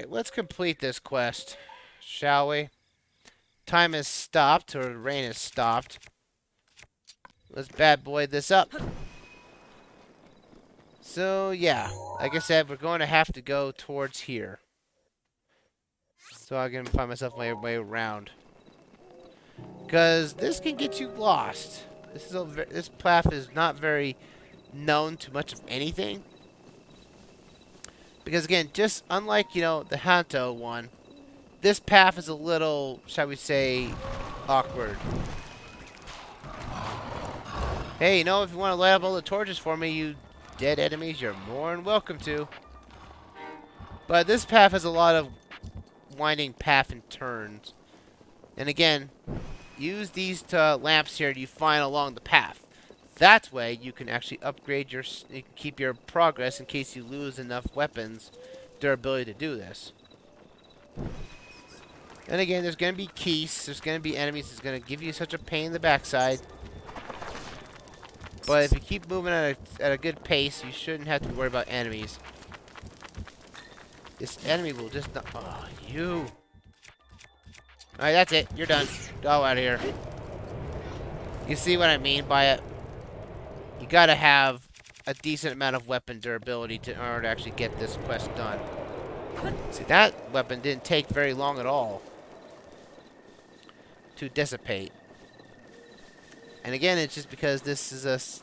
Alright, let's complete this quest, shall we? Time has stopped, or the rain has stopped. Let's bad boy this up. So, yeah. Like I said, we're going to have to go towards here. So I can find myself my way around. Because this can get you lost. This path is not very known to much of anything. Because again, just unlike, the Hanto one, this path is a little, shall we say, awkward. Hey, if you want to light up all the torches for me, you dead enemies, you're more than welcome to. But this path has a lot of winding path and turns. And again, use these lamps here you find along the path. That way, you can actually upgrade you can keep your progress in case you lose enough weapons, durability to do this. And again, there's going to be keys, there's going to be enemies, it's going to give you such a pain in the backside. But if you keep moving at a good pace, you shouldn't have to worry about enemies. This enemy will just not... Oh, you... Alright, that's it. You're done. Go out of here. You see what I mean by it? You gotta have a decent amount of weapon durability in order to actually get this quest done. See, that weapon didn't take very long at all to dissipate. And again, it's just because this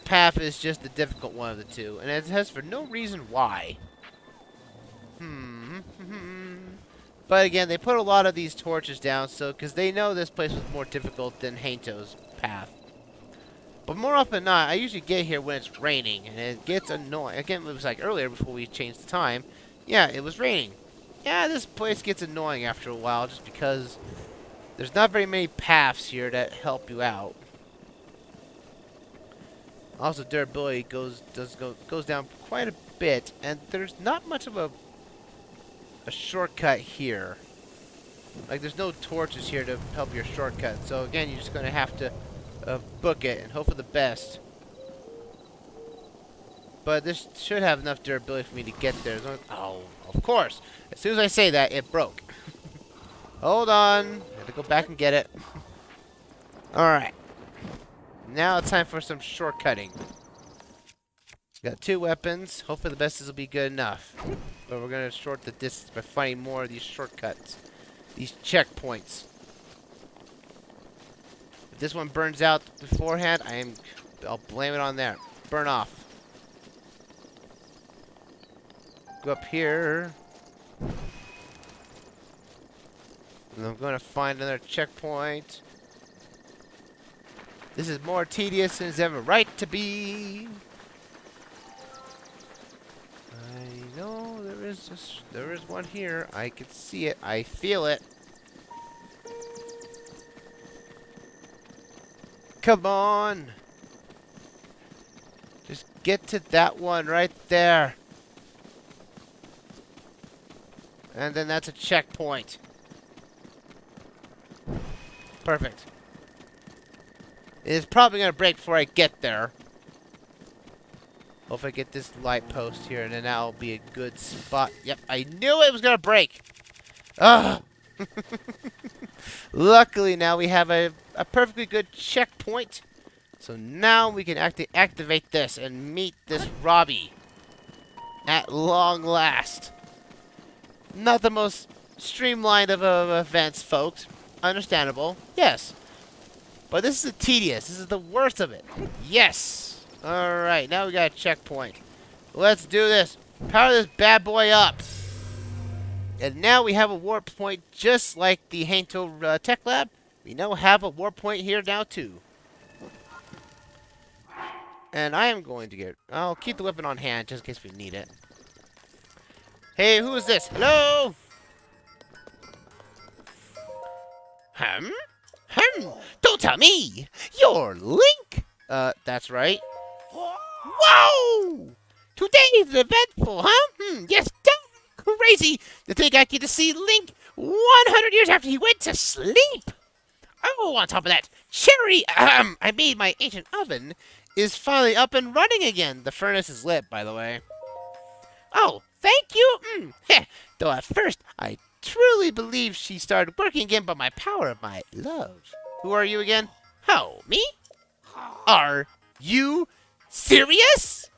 path is just the difficult one of the two. And it has for no reason why. But again, they put a lot of these torches down, because they know this place was more difficult than Hanto's path. But more often than not, I usually get here when it's raining, and it gets annoying. Again, it was like earlier before we changed the time. Yeah, it was raining. Yeah, this place gets annoying after a while, just because there's not very many paths here that help you out. Also, durability goes down quite a bit, and there's not much of a shortcut here. Like, there's no torches here to help your shortcut. So again, you're just going to have to book it and hope for the best. But this should have enough durability for me to get there. Oh, of course. As soon as I say that, it broke. Hold on. I have to go back and get it. Alright. Now it's time for some shortcutting. Got 2 weapons. Hopefully the best will be good enough. But we're going to short the distance by finding more of these shortcuts. These checkpoints. If this one burns out beforehand, I'll blame it on there. Burn off. Go up here. And I'm going to find another checkpoint. This is more tedious than it's ever right to be. I know there is one here. I can see it. I feel it. Come on. Just get to that one right there. And then that's a checkpoint. Perfect. It's probably going to break before I get there. Hope I get this light post here, and then that'll be a good spot. Yep, I knew it was going to break. Ugh. Luckily, now we have a perfectly good checkpoint. So now we can activate this and meet this Robbie. At long last. Not the most streamlined of events, folks. Understandable. Yes. But this is tedious. This is the worst of it. Yes. Alright, now we got a checkpoint. Let's do this. Power this bad boy up. And now we have a warp point just like the Hanto Tech Lab. We now have a warp point here now too. And I am going to I'll keep the weapon on hand just in case we need it. Hey, who is this? Hello? Don't tell me! You're Link! That's right. Whoa! Today is eventful, huh? Yes, crazy to think I get to see Link 100 years after he went to sleep. Oh, on top of that, I made my ancient oven is finally up and running again. The furnace is lit, by the way. Oh, Thank you. Heh. Though at first I truly believed she started working again by my power of my love. Who are you again? Oh, me? Are you serious?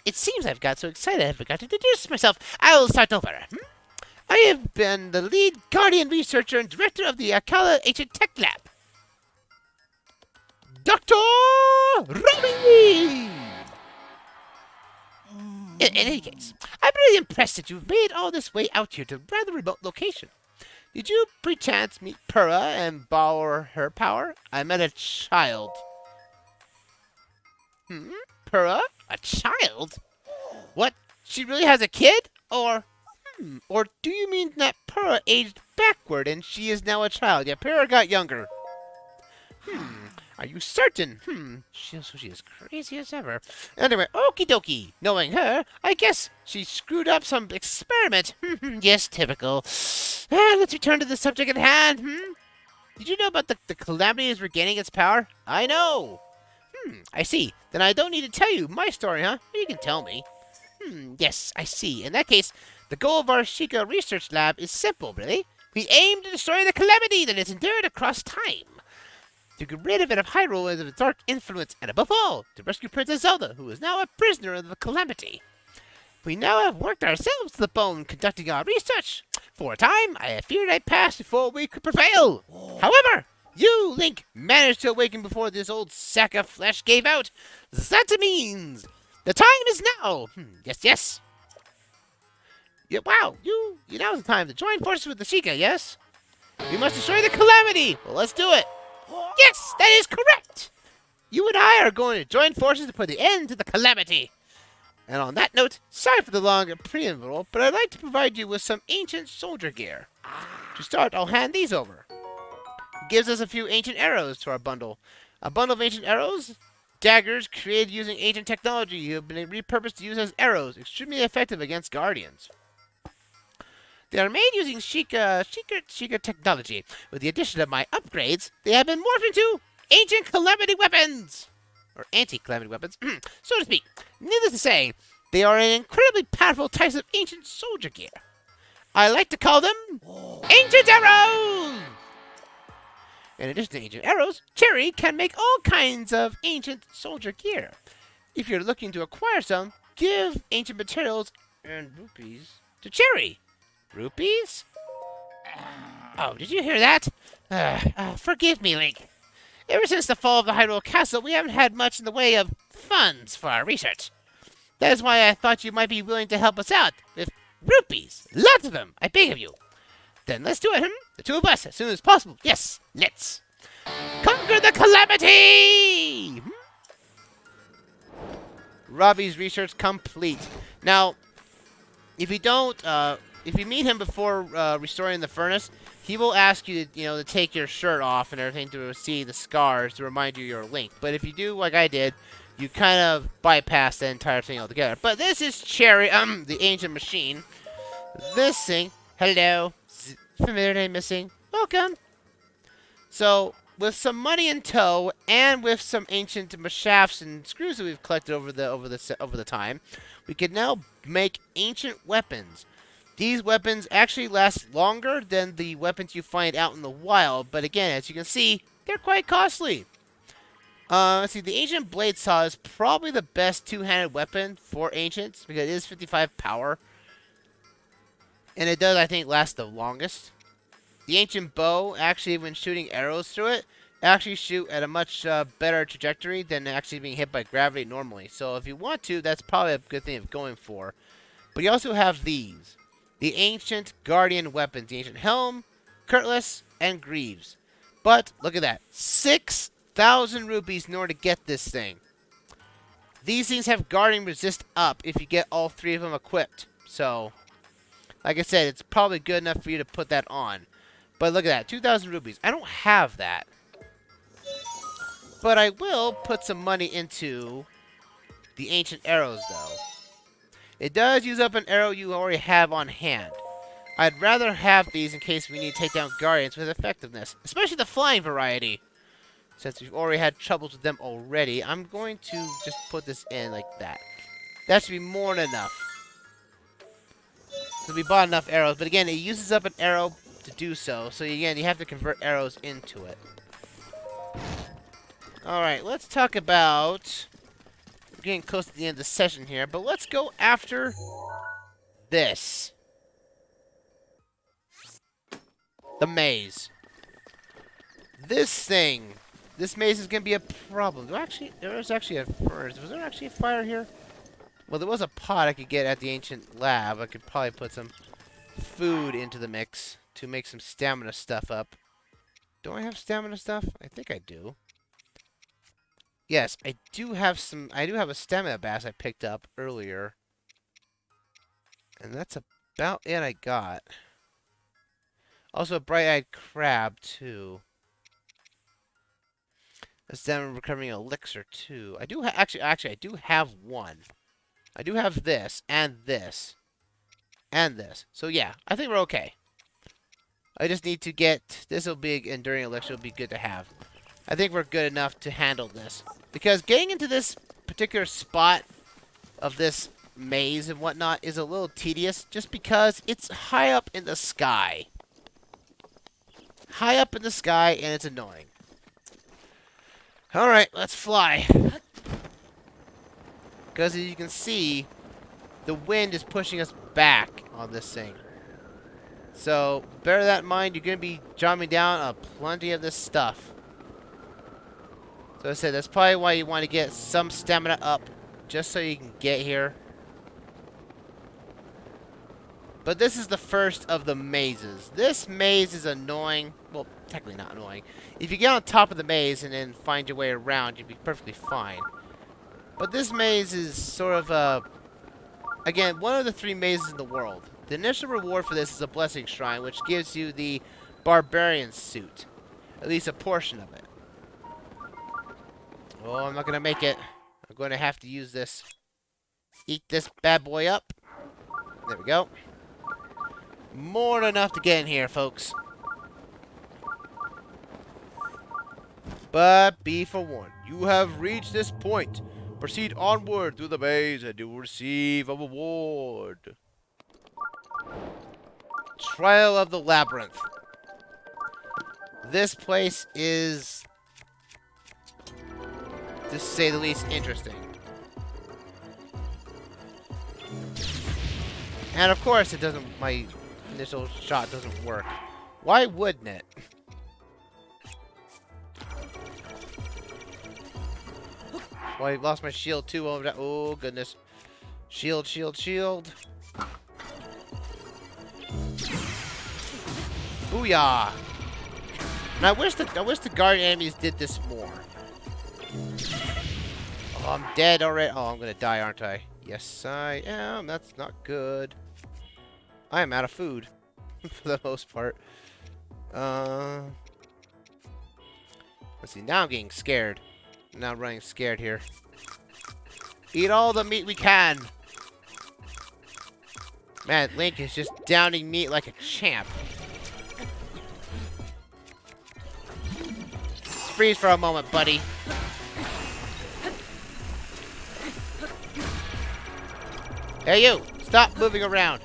It seems I've got so excited I forgot to introduce myself. I will start over. I have been the lead guardian researcher and director of the Akala Ancient Tech Lab. Dr. Robbie! In any case, I'm really impressed that you've made all this way out here to a rather remote location. Did you perchance meet Pura and borrow her power? I met a child. Pura? A child? What? She really has a kid? Or do you mean that Pura aged backward and she is now a child? Yeah, Pura got younger. Are you certain? She is crazy as ever. Anyway, okie dokie. Knowing her, I guess she screwed up some experiment. Yes, typical. Let's return to the subject at hand. Did you know about the calamity is regaining its power? I know. I see. Then I don't need to tell you my story, huh? You can tell me. Yes, I see. In that case, the goal of our Sheikah research lab is simple, really. We aim to destroy the calamity that has endured across time. To get rid of it of Hyrule and of its dark influence, and above all, to rescue Princess Zelda, who is now a prisoner of the calamity. We now have worked ourselves to the bone conducting our research. For a time, I feared I passed before we could prevail. However, you, Link, managed to awaken before this old sack of flesh gave out. That means the time is now. Yes. Yeah, wow, now's the time to join forces with the Sheikah, yes? We must destroy the calamity. Well, let's do it. Yes, that is correct. You and I are going to join forces to put the end to the calamity. And on that note, sorry for the long preamble, but I'd like to provide you with some ancient soldier gear. To start, I'll hand these over. It gives us a few ancient arrows to our bundle. A bundle of ancient arrows, daggers created using ancient technology have been repurposed to use as arrows, extremely effective against guardians. They are made using Sheikah technology. With the addition of my upgrades, they have been morphed into ancient calamity weapons! Or anti-calamity weapons, so to speak. Needless to say, they are an incredibly powerful type of ancient soldier gear. I like to call them ancient arrows! In addition to ancient arrows, Cherry can make all kinds of ancient soldier gear. If you're looking to acquire some, give ancient materials and rupees to Cherry. Rupees? Oh, did you hear that? Forgive me, Link. Ever since the fall of the Hyrule Castle, we haven't had much in the way of funds for our research. That is why I thought you might be willing to help us out with rupees. Lots of them, I beg of you. Then let's do it, The two of us, as soon as possible. Yes, let's. Conquer the calamity! Robbie's research complete. Now, if you meet him before restoring the furnace, he will ask you to take your shirt off and everything to see the scars to remind you you're Link. But if you do like I did, you kind of bypass the entire thing altogether. But this is Cherry, the ancient machine. This thing, hello, familiar name missing, welcome. So, with some money in tow and with some ancient shafts and screws that we've collected over the time, we can now make ancient weapons. These weapons actually last longer than the weapons you find out in the wild, but again, as you can see, they're quite costly. Let's see, the ancient blade saw is probably the best two-handed weapon for ancients because it is 55 power, and it does, I think, last the longest. The ancient bow, actually, when shooting arrows through it, actually shoot at a much better trajectory than actually being hit by gravity normally. So if you want to, that's probably a good thing of going for. But you also have these. The ancient guardian weapons. The ancient helm, cutlass, and greaves. But, look at that. 6,000 rupees in order to get this thing. These things have guarding resist up if you get all three of them equipped. So, like I said, it's probably good enough for you to put that on. But look at that. 2,000 rupees. I don't have that. But I will put some money into the ancient arrows, though. It does use up an arrow you already have on hand. I'd rather have these in case we need to take down guardians with effectiveness, especially the flying variety. Since we've already had troubles with them already, I'm going to just put this in like that. That should be more than enough. So we bought enough arrows. But again, it uses up an arrow to do so. So again, you have to convert arrows into it. Alright, let's talk about... We're getting close to the end of the session here. But let's go after this. The maze. This maze is going to be a problem. There was actually a furnace. Was there actually a fire here? Well, there was a pot I could get at the ancient lab. I could probably put some food into the mix to make some stamina stuff up. Do I have stamina stuff? I think I do. Yes, I do have some. I do have a stamina bass I picked up earlier. And that's about it I got. Also a bright-eyed crab, too. A stamina recovering elixir, too. I do actually, I do have one. I do have this, and this, and this. So yeah, I think we're okay. I just need to get... This will be an enduring elixir. Will be good to have. I think we're good enough to handle this. Because getting into this particular spot of this maze and whatnot is a little tedious. Just because it's high up in the sky. High up in the sky, and it's annoying. Alright, let's fly. Because as you can see, the wind is pushing us back on this thing. So, bear that in mind. You're going to be jumping down on plenty of this stuff. So I said, that's probably why you want to get some stamina up. Just so you can get here. But this is the first of the mazes. This maze is annoying. Well, technically not annoying. If you get on top of the maze and then find your way around, you'd be perfectly fine. But this maze is sort of, again, one of the 3 mazes in the world. The initial reward for this is a blessing shrine, which gives you the barbarian suit. At least a portion of it. Oh, I'm not going to make it. I'm going to have to use this. Eat this bad boy up. There we go. More than enough to get in here, folks. But be forewarned. You have reached this point. Proceed onward through the maze and you will receive a reward. Trial of the Labyrinth. This place is, to say the least, interesting. And of course it doesn't, my initial shot doesn't work. Why wouldn't it? Well, I lost my shield too over that. Oh, goodness. Shield, shield, shield. Booyah! And I wish the guard enemies did this more. Oh, I'm dead already. Oh, I'm gonna die, aren't I? Yes, I am. That's not good. I am out of food. For the most part. Let's see. Now I'm getting scared. Now I'm running scared here. Eat all the meat we can. Man, Link is just downing meat like a champ. Freeze for a moment, buddy. Hey, you! Stop moving around.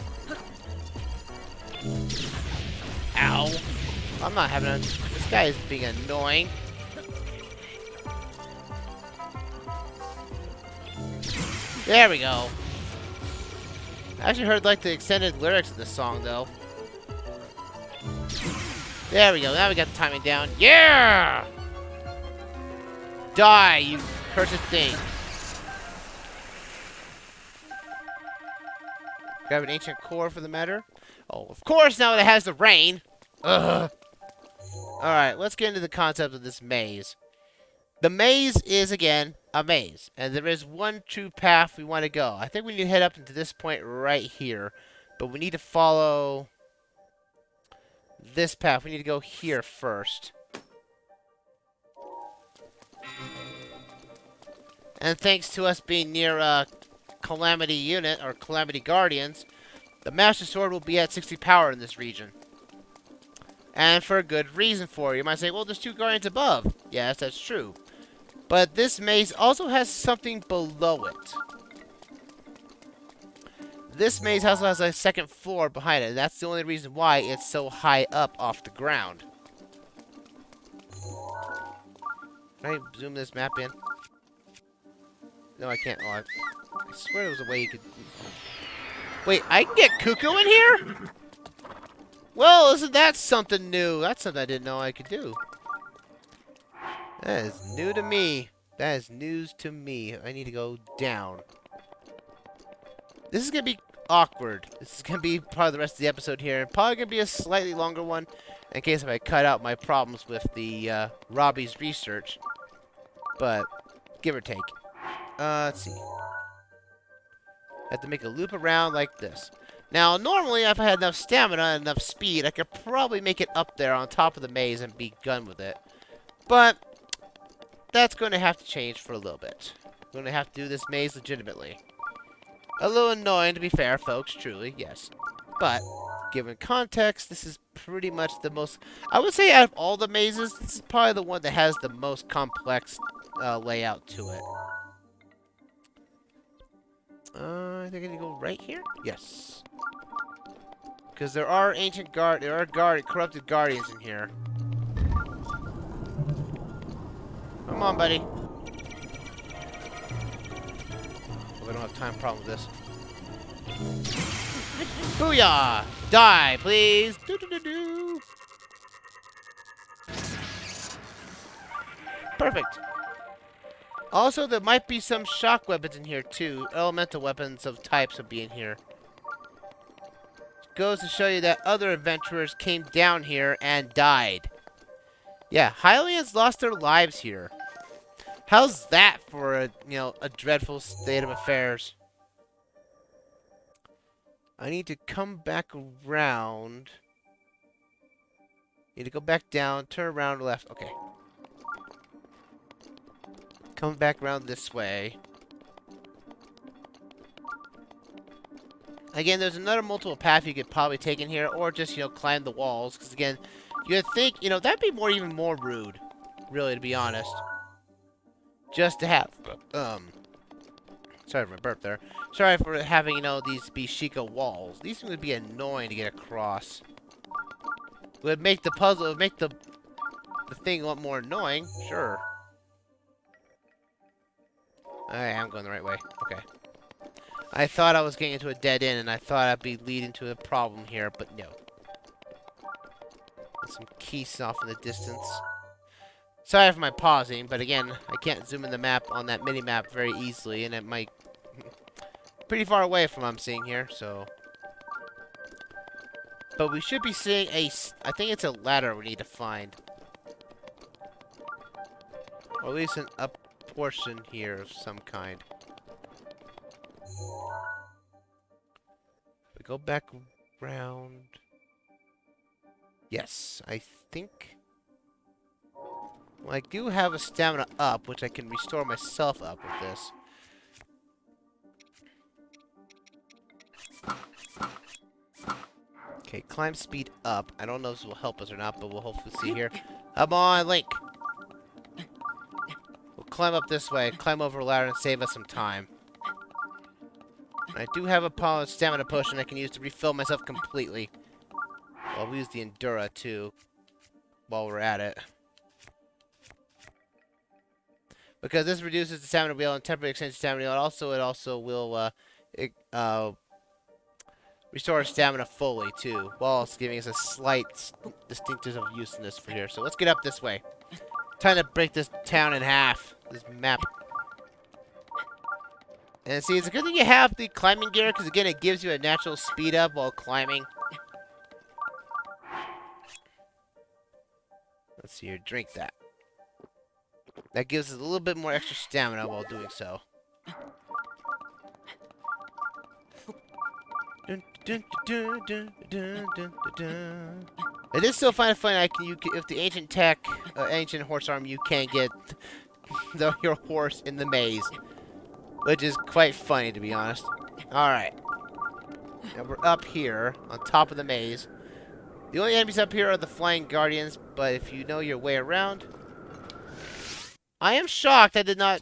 Ow. I'm not having a... This guy is being annoying. There we go. I actually heard like the extended lyrics of this song though. There we go. Now we got the timing down. Yeah! Die, you cursed thing. Grab an ancient core for the matter. Oh, of course now it has the rain. Ugh. Alright, let's get into the concept of this maze. The maze is, again, a maze. And there is one true path we want to go. I think we need to head up into this point right here. But we need to follow this path. We need to go here first. And thanks to us being near Calamity Unit, or Calamity Guardians, the Master Sword will be at 60 power in this region. And for a good reason for it. You might say, well, there's 2 Guardians above. Yes, that's true. But this maze also has something below it. This maze also has a second floor behind it. And that's the only reason why it's so high up off the ground. Can I zoom this map in? No, I can't. Oh, I swear there was a way you could... Wait, I can get Cuckoo in here? Well, isn't that something new? That's something I didn't know I could do. That is new to me. That is news to me. I need to go down. This is going to be awkward. This is going to be part of the rest of the episode here. Probably going to be a slightly longer one in case if I cut out my problems with the Robbie's research. But, give or take. Let's see. I have to make a loop around like this. Now, normally, if I had enough stamina and enough speed, I could probably make it up there on top of the maze and be done with it. But, that's going to have to change for a little bit. I'm going to have to do this maze legitimately. A little annoying, to be fair, folks, truly, yes. But, given context, this is pretty much the most... I would say out of all the mazes, this is probably the one that has the most complex layout to it. I think I need to go right here? Yes. Because there are corrupted guardians in here. Come on, buddy. Oh, we don't have time problem with this. Booyah! Die, please! Do-do-do-do! Perfect. Also, there might be some shock weapons in here, too. Elemental weapons of types will be in here. Goes to show you that other adventurers came down here and died. Yeah, Hylians lost their lives here. How's that for a, a dreadful state of affairs? I need to come back around. Need to go back down, turn around left. Okay. Come back around this way. Again, there's another multiple path you could probably take in here, or just, climb the walls. Because, again, you'd think, that'd be even more rude, really, to be honest. Just to have, sorry for my burp there. Sorry for having, these be Sheikah walls. These would be annoying to get across. It would make the puzzle, it would make the thing a lot more annoying, sure. I am going the right way. Okay. I thought I was getting into a dead end, and I thought I'd be leading to a problem here, but no. There's some keys off in the distance. Sorry for my pausing, but again, I can't zoom in the map on that mini-map very easily, and it might... pretty far away from what I'm seeing here, so... But we should be seeing a... I think it's a ladder we need to find. Or at least an up portion here of some kind. We go back around. Yes, I think. Well, I do have a stamina up, which I can restore myself up with this. Okay, climb speed up. I don't know if this will help us or not, but we'll hopefully see here. Come on, Link! We'll climb up this way, climb over a ladder, and save us some time. I do have a stamina potion I can use to refill myself completely. Well, we'll use the Endura, too, while we're at it. Because this reduces the stamina wheel and temporarily extends the stamina wheel. It also will restore our stamina fully, too, while also giving us a slight distinctive of usefulness for here. So let's get up this way. Time to break this town in half. This map. And see, it's a good thing you have the climbing gear, because again, it gives you a natural speed up while climbing. Let's see here, drink that. That gives us a little bit more extra stamina while doing so. Dun, dun, dun, dun, dun, dun, dun, dun. It is still kind of funny. If the ancient horse arm, you can get your horse in the maze. Which is quite funny, to be honest. Alright. Now we're up here, on top of the maze. The only enemies up here are the flying guardians, but if you know your way around... I am shocked I did not...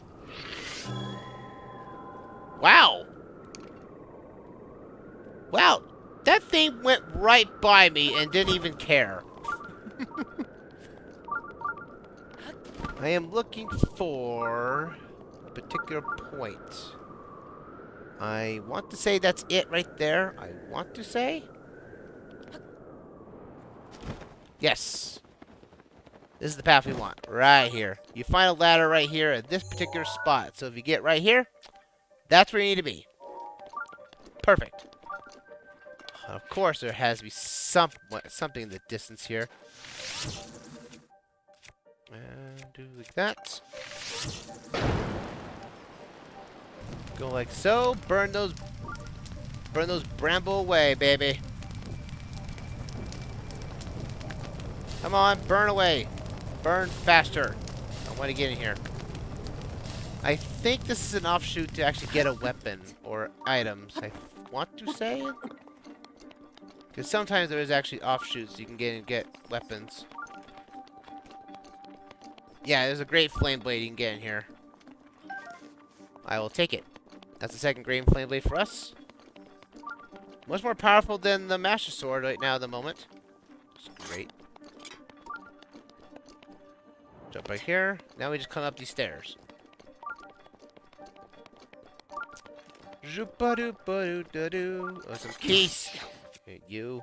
Wow! Wow, that thing went right by me and didn't even care. I am looking for a particular point. I want to say that's it right there. I want to say. Yes. This is the path we want. Right here. You find a ladder right here at this particular spot. So if you get right here, that's where you need to be. Perfect. Of course, there has to be something in the distance here. And do like that. Go like so. Burn those bramble away, baby. Come on, burn away. Burn faster. I want to get in here. I think this is an offshoot to actually get a weapon or items. I want to say it. Because sometimes there is actually offshoots you can get weapons. Yeah, there's a great flame blade you can get in here. I will take it. That's the second great flame blade for us. Much more powerful than the Master Sword right now at the moment. It's great. Jump right here. Now we just come up these stairs. Oh, some keys. Okay, you.